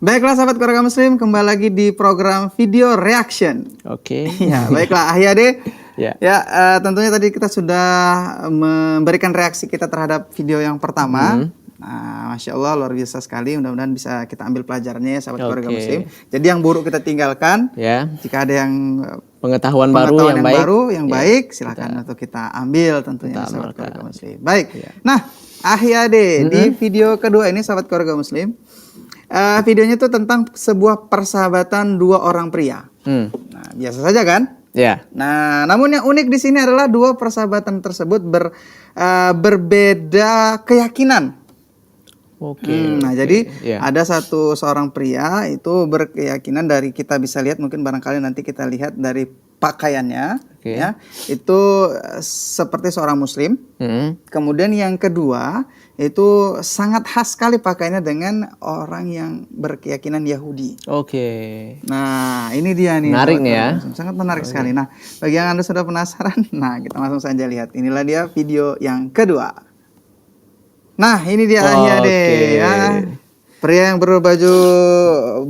Baiklah sahabat keluarga muslim, kembali lagi di program video reaction. Oke. Ya, baiklah Ahyade. Ya. Tentunya tadi kita sudah memberikan reaksi kita terhadap video yang pertama. Nah, Masya Allah luar biasa sekali. Mudah-mudahan bisa kita ambil pelajarannya ya sahabat keluarga muslim. Jadi yang buruk kita tinggalkan. Ya. Jika ada yang pengetahuan baru yang baik, silakan untuk kita ambil tentunya sahabat keluarga muslim. Baik. Ya. Nah, Ahyade di video kedua ini sahabat keluarga muslim. Videonya itu tentang sebuah persahabatan dua orang pria. Nah, biasa saja kan? Ya. Nah, namun yang unik di sini adalah dua persahabatan tersebut berbeda keyakinan. Oke. Jadi ada seorang pria itu berkeyakinan, dari kita bisa lihat, mungkin barangkali nanti kita lihat dari pakaiannya, ya, itu seperti seorang muslim. Kemudian yang kedua itu sangat khas sekali pakaiannya dengan orang yang berkeyakinan Yahudi. Nah, ini dia nih. Menarik nih ya. Sangat menarik sekali. Nah, bagi yang Anda sudah penasaran, nah kita langsung saja lihat. Inilah dia video yang kedua. Nah, ini dia Ahyade ya. Pria yang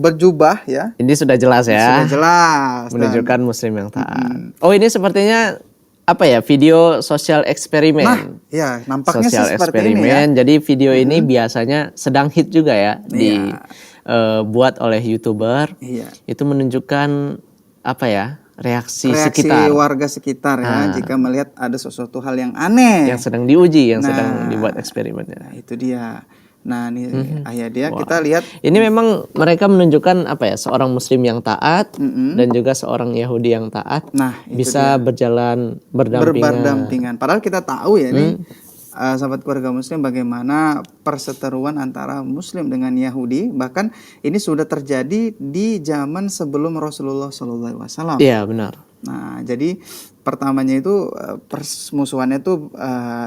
berjubah ya. Ini sudah jelas ya. Sudah jelas. Menunjukkan muslim yang taat. Oh, ini sepertinya apa ya? Video sosial eksperimen. Nah, ya nampaknya sosial seperti eksperimen. ini ya. Jadi video ini biasanya sedang hit juga ya, dibuat oleh YouTuber. Itu menunjukkan apa ya? Reaksi sekitar, warga sekitar ya, jika melihat ada sesuatu hal yang aneh yang sedang diuji, yang sedang dibuat eksperimennya. Nah, itu dia. Nah, ini Ahyade, kita lihat. Ini memang mereka menunjukkan apa ya, seorang muslim yang taat dan juga seorang Yahudi yang taat. Nah, bisa berjalan berdampingan. Padahal kita tahu ya nih, sahabat keluarga muslim, bagaimana perseteruan antara muslim dengan Yahudi. Bahkan ini sudah terjadi di zaman sebelum Rasulullah SAW. Iya, benar. Nah, jadi pertamanya itu permusuhannya itu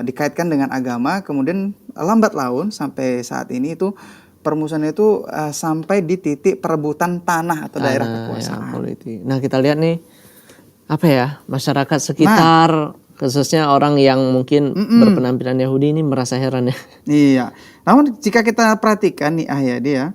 dikaitkan dengan agama, kemudian lambat laun sampai saat ini itu permusuhannya itu sampai di titik perebutan tanah atau daerah kekuasaan. Politik. Nah, kita lihat nih apa ya, masyarakat sekitar, khususnya orang yang mungkin berpenampilan Yahudi ini merasa heran ya. Iya. Namun jika kita perhatikan nih Ahyade ya,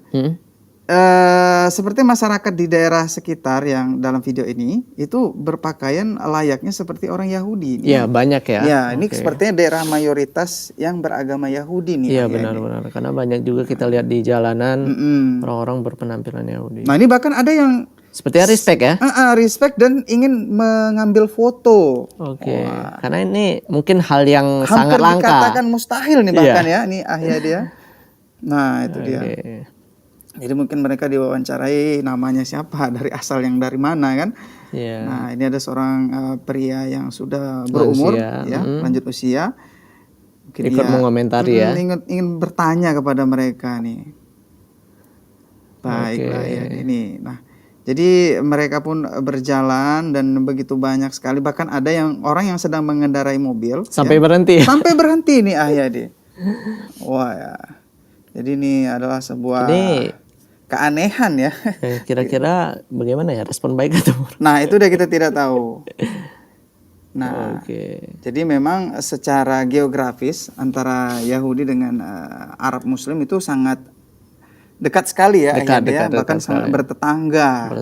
seperti masyarakat di daerah sekitar yang dalam video ini itu berpakaian layaknya seperti orang Yahudi. Iya, banyak ya. Ya, ini sepertinya daerah mayoritas yang beragama Yahudi nih. Iya, benar-benar. Karena banyak juga kita lihat di jalanan orang-orang berpenampilan Yahudi. Nah, ini bahkan ada yang sepertinya respect ya. Respect dan ingin mengambil foto. Karena ini mungkin hal yang sangat langka. Hampir dikatakan mustahil nih bahkan ya, nih Ahyade ya. Nah, itu dia. Jadi mungkin mereka diwawancarai, namanya siapa, dari asal yang dari mana kan. Nah, ini ada seorang pria yang sudah berumur, lanjut usia. Mungkin ikut mengomentari ya. Ingin bertanya kepada mereka nih. Baiklah ya ini. Nah, jadi mereka pun berjalan dan begitu banyak sekali. Bahkan ada yang orang yang sedang mengendarai mobil. Sampai berhenti. Sampai berhenti nih Ahyade. Wah ya. Jadi ini adalah sebuah keanehan ya. Kira-kira bagaimana ya respon baik atau? Nah, itu udah kita tidak tahu. Nah, jadi memang secara geografis antara Yahudi dengan Arab Muslim itu sangat dekat sekali ya, bahkan sangat bertetangga.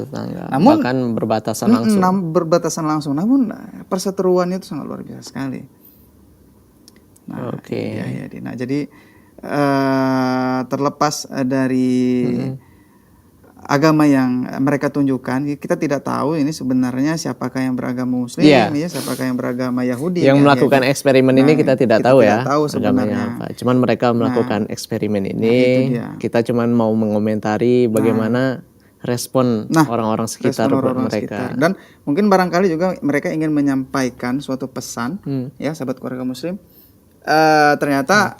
Namun bahkan berbatasan langsung. Namun perseteruannya itu sangat luar biasa sekali. Nah, nah jadi terlepas dari agama yang mereka tunjukkan, kita tidak tahu ini sebenarnya siapakah yang beragama Muslim, siapakah yang beragama Yahudi. Yang melakukan eksperimen ini kita tidak tahu ya. Sebenarnya. Cuman mereka melakukan eksperimen ini, kita cuman mau mengomentari bagaimana respon orang-orang sekitar mereka. Dan mungkin barangkali juga mereka ingin menyampaikan suatu pesan, ya sahabat keluarga Muslim. Ternyata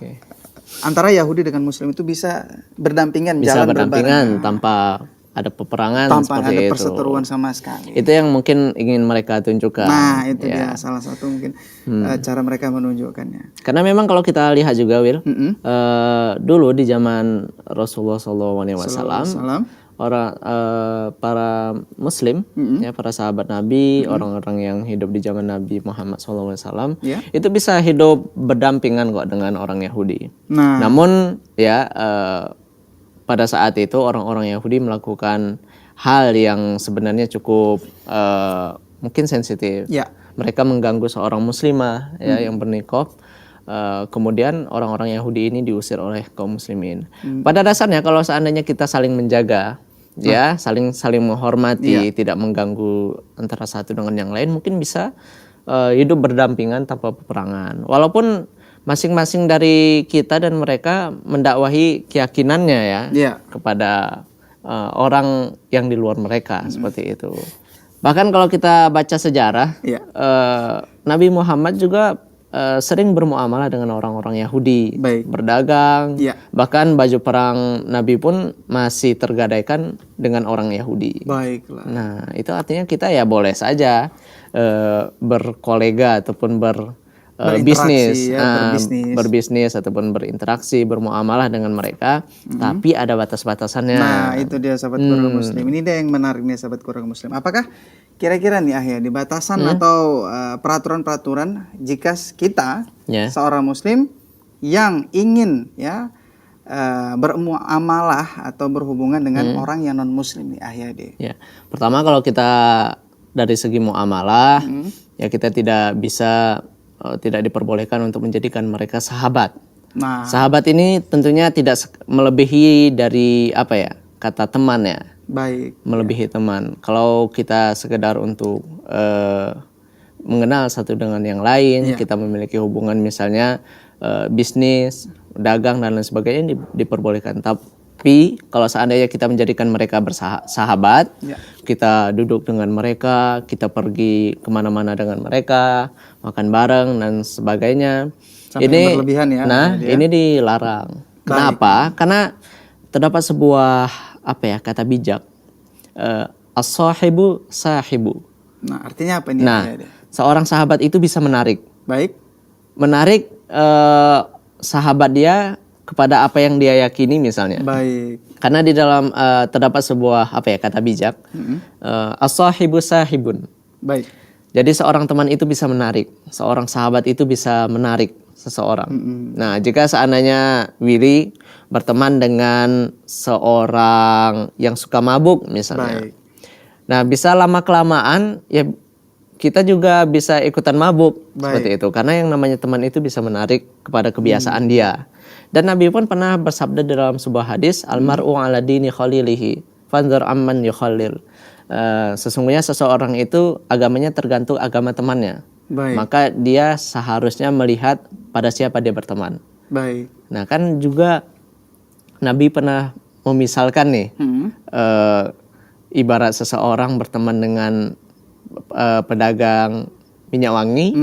antara Yahudi dengan Muslim itu bisa berdampingan, jalan berdampingan tanpa ada peperangan, tanpa ada perseteruan sama sekali. Itu yang mungkin ingin mereka tunjukkan. Nah, itu dia salah satu mungkin cara mereka menunjukkannya. Karena memang kalau kita lihat juga, Will, dulu di zaman Rasulullah SAW, para Muslim, para sahabat Nabi, orang-orang yang hidup di zaman Nabi Muhammad SAW, itu bisa hidup berdampingan kok dengan orang Yahudi. Namun ya pada saat itu orang-orang Yahudi melakukan hal yang sebenarnya cukup mungkin sensitif. Ya. Mereka mengganggu seorang muslimah ya yang berniqab. Kemudian orang-orang Yahudi ini diusir oleh kaum muslimin. Pada dasarnya kalau seandainya kita saling menjaga, ya, saling menghormati, tidak mengganggu antara satu dengan yang lain, mungkin bisa hidup berdampingan tanpa peperangan. Walaupun masing-masing dari kita dan mereka mendakwahi keyakinannya ya kepada orang yang di luar mereka seperti itu. Bahkan kalau kita baca sejarah, Nabi Muhammad juga sering bermuamalah dengan orang-orang Yahudi, berdagang, bahkan baju perang Nabi pun masih tergadaikan dengan orang Yahudi. Baiklah. Nah, itu artinya kita ya boleh saja berkolega ataupun berbisnis ataupun berinteraksi, bermuamalah dengan mereka, tapi ada batas-batasannya. Nah, itu dia sahabat keluarga muslim. Ini dia yang menarik nih sahabat keluarga muslim. Apakah kira-kira nih di batasan atau peraturan-peraturan jika kita seorang muslim yang ingin bermuamalah atau berhubungan dengan orang yang non muslim nih Ya. Pertama kalau kita dari segi muamalah ya kita tidak bisa tidak diperbolehkan untuk menjadikan mereka sahabat. Nah, sahabat ini tentunya tidak melebihi dari kata teman ya. Baik. Melebihi teman. Kalau kita sekedar untuk mengenal satu dengan yang lain, kita memiliki hubungan misalnya bisnis, dagang dan lain sebagainya diperbolehkan. Tapi kalau seandainya kita menjadikan mereka bersahabat, kita duduk dengan mereka, kita pergi kemana-mana dengan mereka, makan bareng dan sebagainya. Sampai ini berlebihan ya. Ini dilarang. Kenapa? Karena terdapat sebuah kata bijak, as-sahibu sahibu. Nah, artinya apa ini? Seorang sahabat itu bisa menarik. Baik. Menarik sahabat dia kepada apa yang dia yakini misalnya. Baik. Karena di dalam terdapat sebuah kata bijak, as-sahibu sahibun. Baik. Jadi seorang teman itu bisa menarik, seorang sahabat itu bisa menarik seseorang. Nah, jika seandainya Willy berteman dengan seorang yang suka mabuk misalnya. Baik. Nah, bisa lama-kelamaan ya kita juga bisa ikutan mabuk seperti itu. Karena yang namanya teman itu bisa menarik kepada kebiasaan dia. Dan Nabi pun pernah bersabda dalam sebuah hadis, almar'u ala dini khalilihi, fanzur amman yukhalil. Sesungguhnya seseorang itu agamanya tergantung agama temannya. Baik. Maka dia seharusnya melihat pada siapa dia berteman. Baik. Nah, kan juga Nabi pernah memisalkan nih, ibarat seseorang berteman dengan pedagang minyak wangi,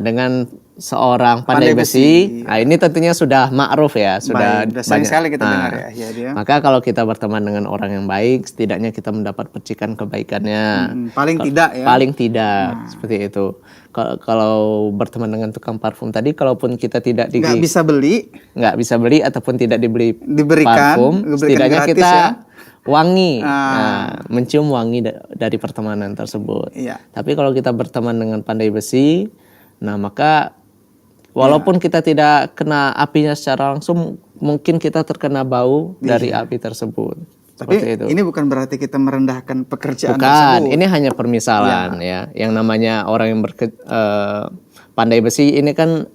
dengan seorang pandai besi. Nah, ini tentunya sudah ma'ruf ya, sudah banyak sekali kita dengar ya. Maka kalau kita berteman dengan orang yang baik, setidaknya kita mendapat percikan kebaikannya. Paling tidak ya. Paling tidak seperti itu. Kalau berteman dengan tukang parfum tadi, kalaupun kita nggak bisa beli ataupun tidak diberikan parfum, setidaknya gratis, kita wangi, mencium wangi dari pertemanan tersebut. Tapi kalau kita berteman dengan pandai besi, nah maka walaupun kita tidak kena apinya secara langsung, mungkin kita terkena bau dari api tersebut. Tapi itu. Ini bukan berarti kita merendahkan pekerjaan tersebut. Bukan, ini hanya permisalan ya. Yang namanya orang yang pandai besi ini kan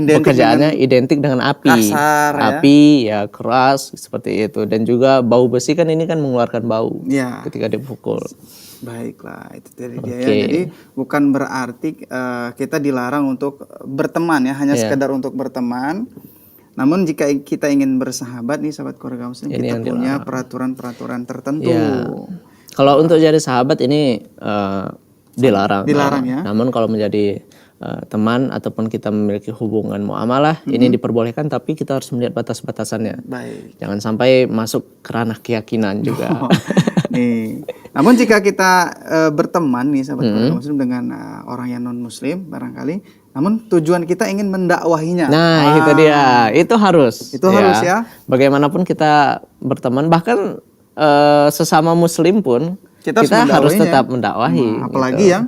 pekerjaannya identik dengan api. Kasar, api ya keras seperti itu. Dan juga bau besi kan ini kan mengeluarkan bau ketika dipukul. Baiklah, itu dari dia ya. Jadi bukan berarti kita dilarang untuk berteman ya, hanya sekedar untuk berteman. Namun jika kita ingin bersahabat nih sahabat keluarga muslim, kita punya peraturan-peraturan tertentu. Kalau untuk jadi sahabat ini dilarang. Dilarang ya. Namun kalau menjadi teman ataupun kita memiliki hubungan muamalah, ini diperbolehkan, tapi kita harus melihat batas-batasannya. Baik. Jangan sampai masuk ke ranah keyakinan juga. Nih. Namun jika kita berteman nih sahabat keluarga muslim dengan orang yang non muslim barangkali, namun tujuan kita ingin mendakwahinya. Nah, itu dia. Itu harus. Itu harus ya. Bagaimanapun kita berteman, bahkan sesama muslim pun kita harus tetap mendakwahi. Apalagi yang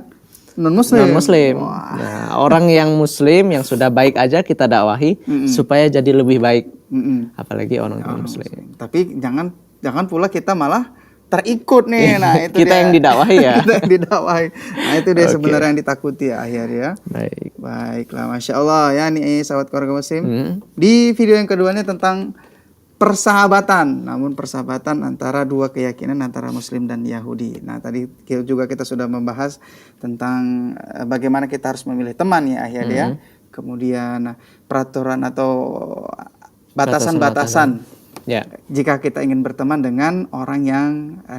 non-muslim. Nah, orang yang muslim yang sudah baik aja kita dakwahi supaya jadi lebih baik. Apalagi orang non muslim. Tapi jangan pula kita malah terikut nih. Nah, itu kita yang didakwahi ya. Kita yang didakwahi. Nah, itu dia sebenarnya yang ditakuti ya akhirnya. Baiklah, Masya Allah ya nih sahabat keluarga muslim. Di video yang keduanya tentang persahabatan, namun persahabatan antara dua keyakinan antara Muslim dan Yahudi. Nah, tadi juga kita sudah membahas tentang bagaimana kita harus memilih teman ya akhirnya ya. Kemudian peraturan atau batasan-batasan ya jika kita ingin berteman dengan orang yang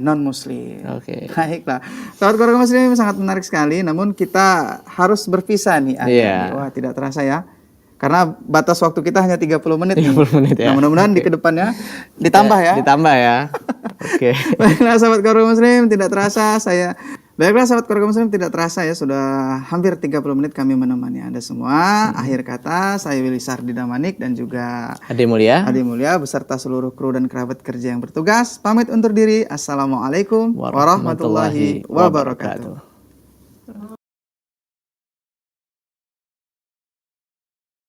non-Muslim. Baiklah, sahabat keluarga muslim sangat menarik sekali, namun kita harus berpisah nih akhirnya. Wah, tidak terasa ya. Karena batas waktu kita hanya 30 menit. 30 menit ya. Nah, mudah-mudahan di kedepannya ditambah ya. Ditambah ya. Oke. Baiklah sahabat keluarga muslim, tidak terasa Baiklah sahabat keluarga muslim, tidak terasa ya sudah hampir 30 menit kami menemani Anda semua. Akhir kata saya Willy Sardi Damanik dan juga Adi Mulya beserta seluruh kru dan kerabat kerja yang bertugas pamit undur diri. Assalamualaikum warahmatullahi wabarakatuh.